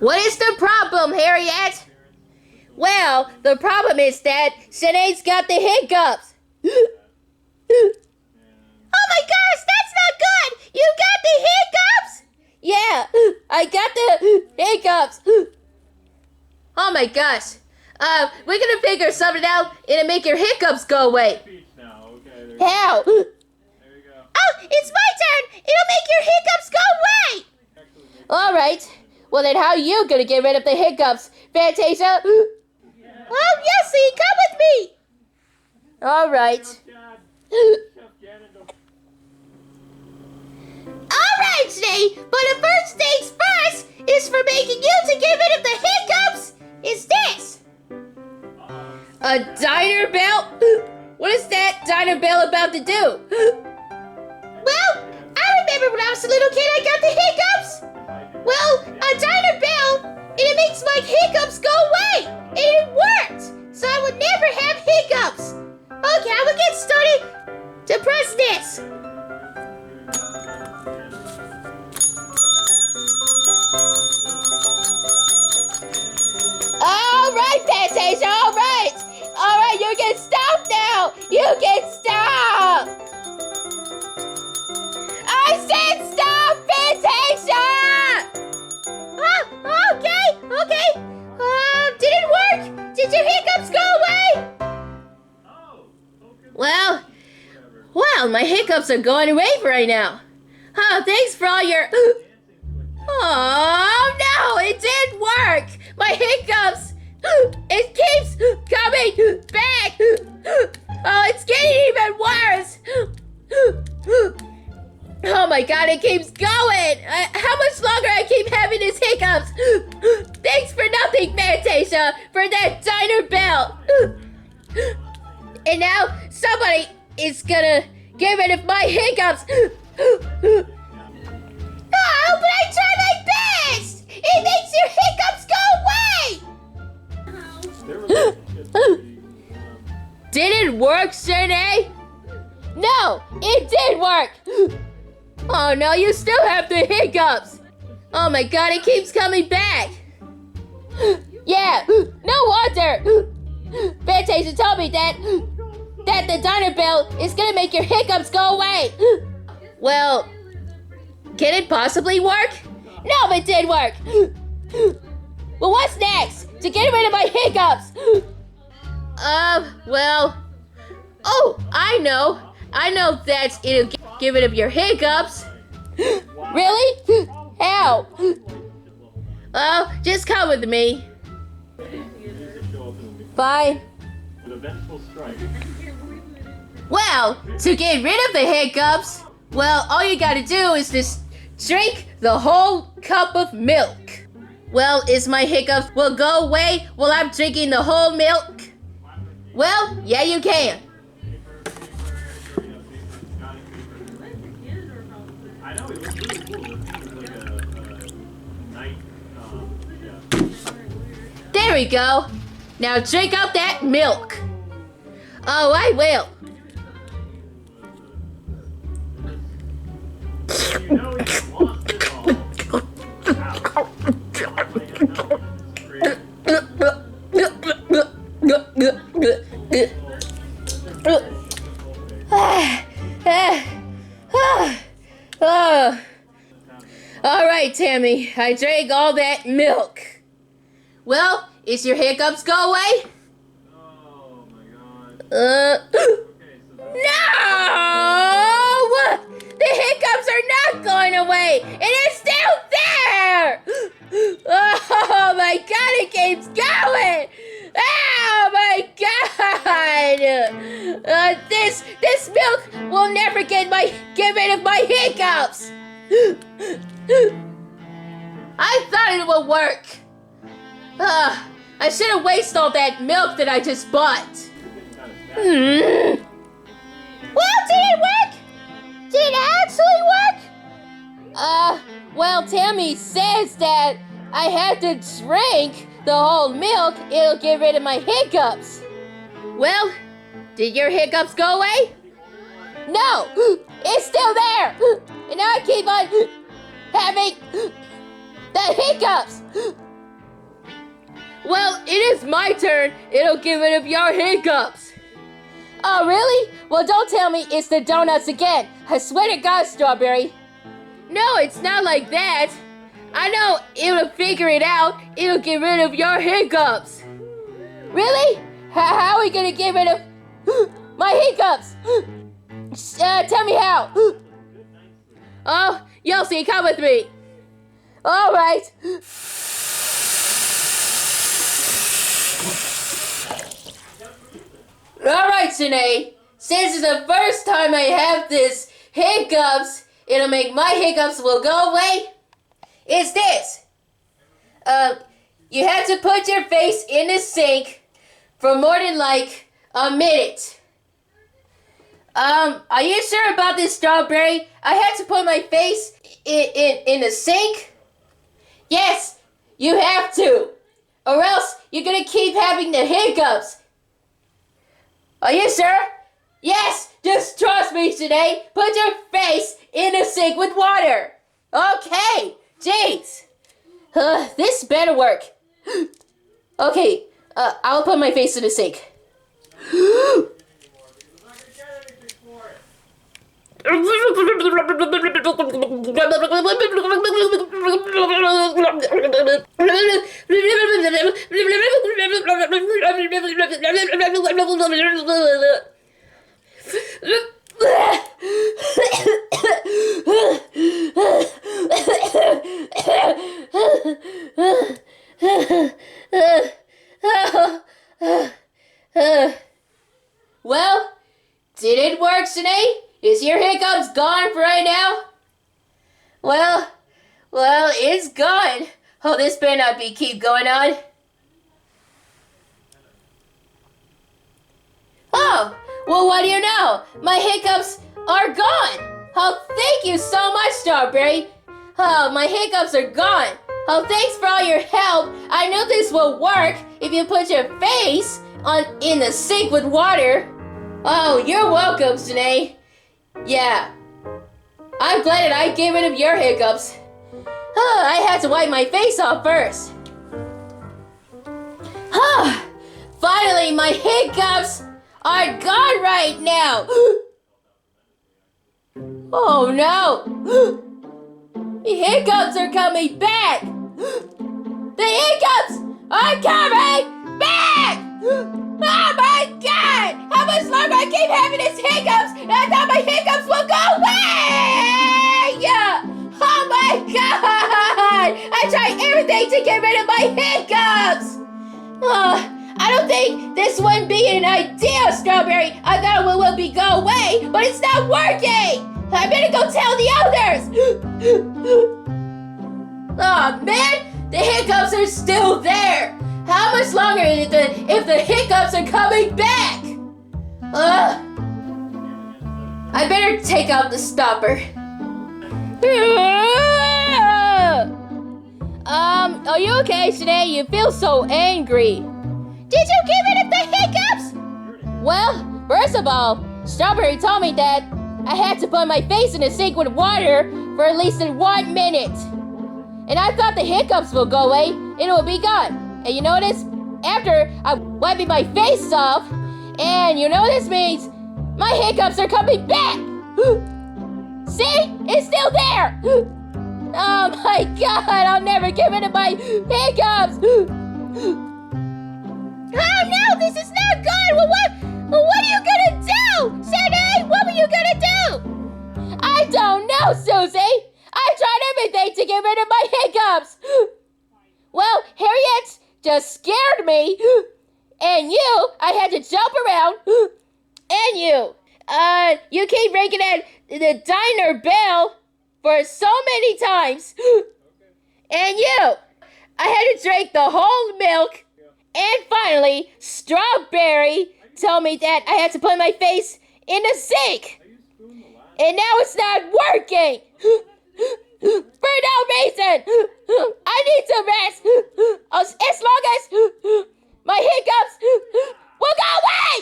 What is the problem, Harriet? Well, the problem is that Shanae's got the hiccups. Oh my gosh, that's not good! You got the hiccups? Yeah, I got the hiccups. Oh my gosh. We're gonna figure something out and make your hiccups go away. How? Oh, it's my turn! It'll make your hiccups go away! Alright. Well then how are you gonna get rid of the hiccups, Fantasia? Oh, Yossi, come with me! Alright. Alright, Shanae, but the first things first is for making you to get rid of the hiccups is this. A diner bell? What is that diner bell about to do? Well, I remember when I was a little kid I got the hiccups. Well, a diner bell, and it makes my hiccups go away. And it worked. So I would never have hiccups. Okay, I will get started to press this. Alright, Fantasia, alright! Alright, you can stop now! You can stop! I said stop, Fantasia! Oh, okay. Did it work? Did your hiccups go away? Well, my hiccups are going away right now. Thanks for all your... Oh, no, it didn't work! My hiccups! It keeps coming back! Oh, it's getting even worse! Oh my god, it keeps going! How much longer I keep having these hiccups? Thanks for nothing, Fantasia, for that diner bell! And now, somebody is gonna get rid of my hiccups! Oh, but I tried my best! It makes your hiccups go away! Did it work, Shanae? No, it did work! Oh no, you still have the hiccups! Oh my god, it keeps coming back! Yeah, no wonder! Fantasia told me that the diner bell is gonna make your hiccups go away! Well, can it possibly work? No, it did work! Well, what's next? To get rid of my hiccups! Well... Oh, I know that it'll get rid of your hiccups! Really? How? Oh, just come with me. Fine. Well, to get rid of the hiccups, well, all you gotta do is just drink the whole cup of milk. Well, is my hiccups will go away while I'm drinking the whole milk? Well, yeah, you can. There we go. Now drink up that milk. Oh, I will. All right, Tammy, I drank all that milk. Well, is your hiccups go away? Oh my god. No! The hiccups are not going away, and it's still there! Oh my god, it keeps going! Oh my god! This milk will never get rid of my hiccups! I thought it would work. I shouldn't waste all that milk that I just bought. Well, did it work? Did it actually work? Well, Tammy says that I have to drink the whole milk, it'll get rid of my hiccups. Well, did your hiccups go away? No, it's still there. And now I keep on having the hiccups. Well, it is my turn. It'll get rid of your hiccups. Oh, really? Well, don't tell me it's the donuts again. I swear to God, Strawberry. No, it's not like that. I know it'll figure it out. It'll get rid of your hiccups. Really? How are we gonna get rid of my hiccups? Tell me how. Oh, Yossi, come with me. All right. All right, Shanae. Since it's the first time I have this hiccups, it'll make my hiccups will go away. It's this. You have to put your face in the sink for more than like a minute. Are you sure about this, Strawberry? I had to put my face in the sink? Yes, you have to. Or else you're gonna keep having the hiccups. Are you sure? Yes, just trust me today. Put your face in the sink with water. Okay, jeez. This better work. Okay, I'll put my face in the sink. Well, did it work, Shanae? Is your hiccups gone for right now? Well, it's gone. Oh, this better not be keep going on. Oh, well, what do you know? My hiccups are gone. Oh, thank you so much, Strawberry. Oh, my hiccups are gone. Oh, thanks for all your help. I knew this will work if you put your face in the sink with water. Oh, you're welcome, Shanae. Yeah. I'm glad that I gave rid of your hiccups. Oh, I had to wipe my face off first. Finally, my hiccups are gone right now. Oh no. The hiccups are coming back. The hiccups are coming back. Oh my God! How much longer I keep having these hiccups? I thought my hiccups would go away! Oh my God! I tried everything to get rid of my hiccups! I don't think this wouldn't be an idea, Strawberry. I thought it would go away, but it's not working! I better go tell the others! Oh man, the hiccups are still there! How much longer if the hiccups are coming back? I better take out the stopper. Are you okay, Shanae? You feel so angry. Did you get rid of the hiccups? Well, first of all, Strawberry told me that I had to put my face in the sink with water for at least 1 minute. And I thought the hiccups will go away and it will be gone. And you know what this? After I'm wiping my face off, and you know what this means? My hiccups are coming back! See? It's still there! Oh my God, I'll never get rid of my hiccups! Oh no, this is not good! Well, what are you gonna do? Shanae, what were you gonna do? I don't know, Suzy! I tried everything to get rid of my hiccups! Well, Harriet just scared me, and I had to jump around, and you keep ringing at the diner bell for so many times, and I had to drink the whole milk, and finally, Strawberry told me that I had to put my face in the sink, and now it's not working. For no reason! I need to rest as long as my hiccups will go away!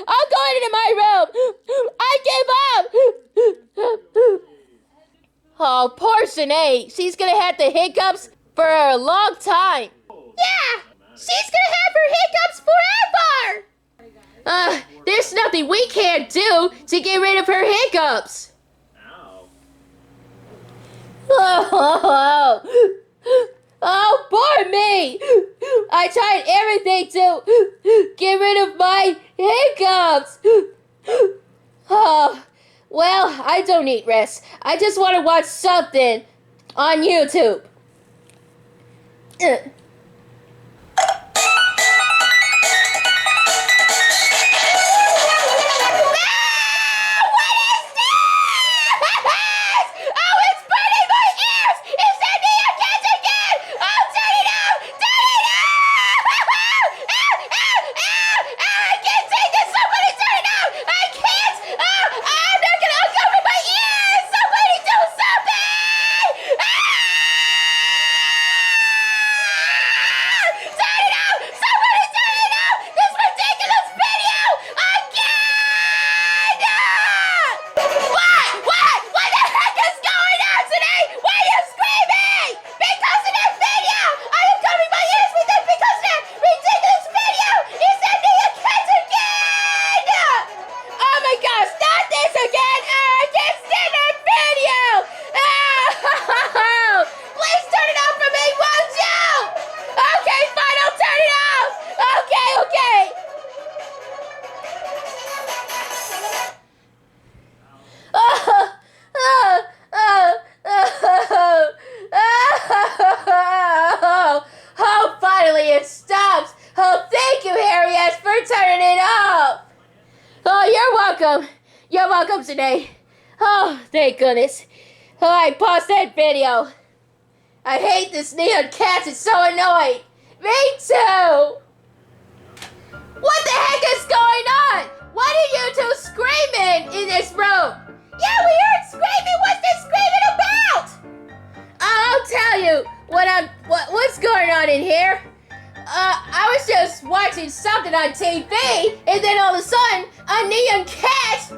I'm going into my room! I give up! Oh, poor Shanae. She's gonna have the hiccups for a long time. Yeah, she's gonna have her hiccups forever. There's nothing we can't do to get rid of her hiccups. Ow. Oh, poor me! I tried everything to get rid of my hiccups. Oh, well, I don't need rest. I just want to watch something on YouTube. Oh, finally it stops. Oh, thank you, Harriet, for turning it off. Oh, you're welcome. You're welcome today. Oh, thank goodness. Oh, I paused that video. I hate this neon cat. It's so annoying. Me too. What the heck is going on? What are you two screaming in this room? Yeah, we heard screaming. What's this screaming about? I'll tell you what's going on in here. I was just watching something on TV, and then all of a sudden, a neon cat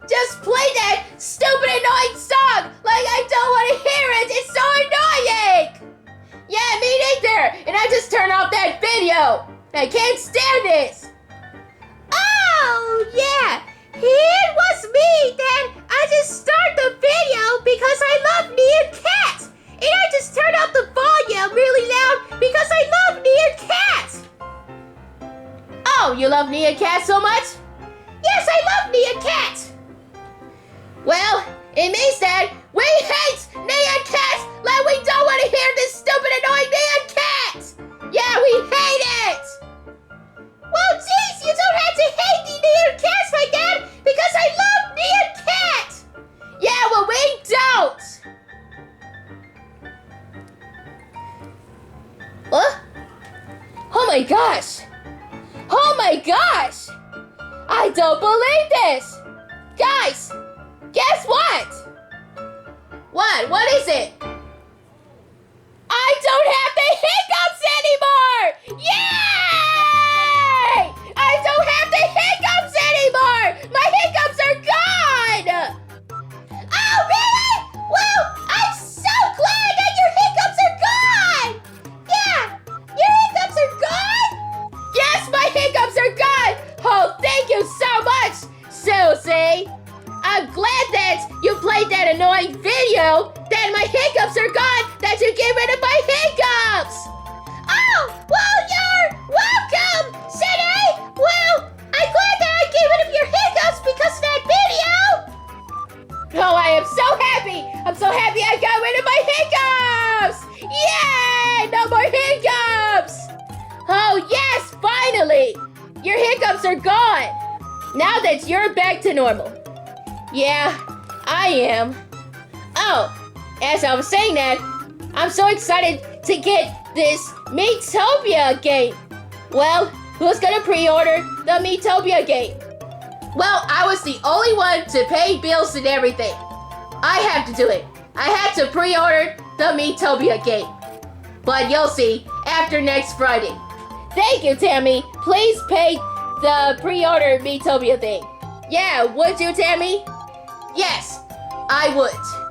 just played that stupid annoying song. Like, I don't want to hear it. It's so annoying. Yeah, me neither. And I just turned off that video. I can't stand this. Oh, yeah. It was me. Then I just started the video because I love neon cats. And I just turned up the volume really loud because I love neon cats. Oh, you love neon cats so much? Yes, I love neon cats. Well, it means that we hate neon cats like we don't want to hear this stupid annoying neon cat. Yeah, we hate it. Well, geez, you don't have to hate the neon cats like that because I love neon cats. Yeah, well, we don't. What? Oh my gosh. Oh my gosh. I don't believe this. Guys, guess what? What? What is it? I don't have the hiccups anymore! Yay! I don't have the hiccups anymore! My hiccups are gone! Oh, really? Well, I'm so glad that your hiccups are gone! Yeah, your hiccups are gone? Yes, my hiccups are gone! Oh, thank you so much, Suzy! I'm glad that you played that annoying video that my hiccups are gone, that you get rid of my hiccups! Oh, well, you're welcome, Shanae! Well, I'm glad that I get rid of your hiccups because of that video! Oh, I am so happy! I'm so happy I got rid of my hiccups! Yay! No more hiccups! Oh, yes, finally! Your hiccups are gone! Now that you're back to normal. Yeah, I am. Oh, as I was saying that, I'm so excited to get this Metopia game. Well, who's gonna pre-order the Metopia game? Well, I was the only one to pay bills and everything. I have to do it. I had to pre-order the Metopia game. But you'll see after next Friday. Thank you, Tammy. Please pay the pre-order Metopia thing. Yeah, would you, Tammy? Yes, I would.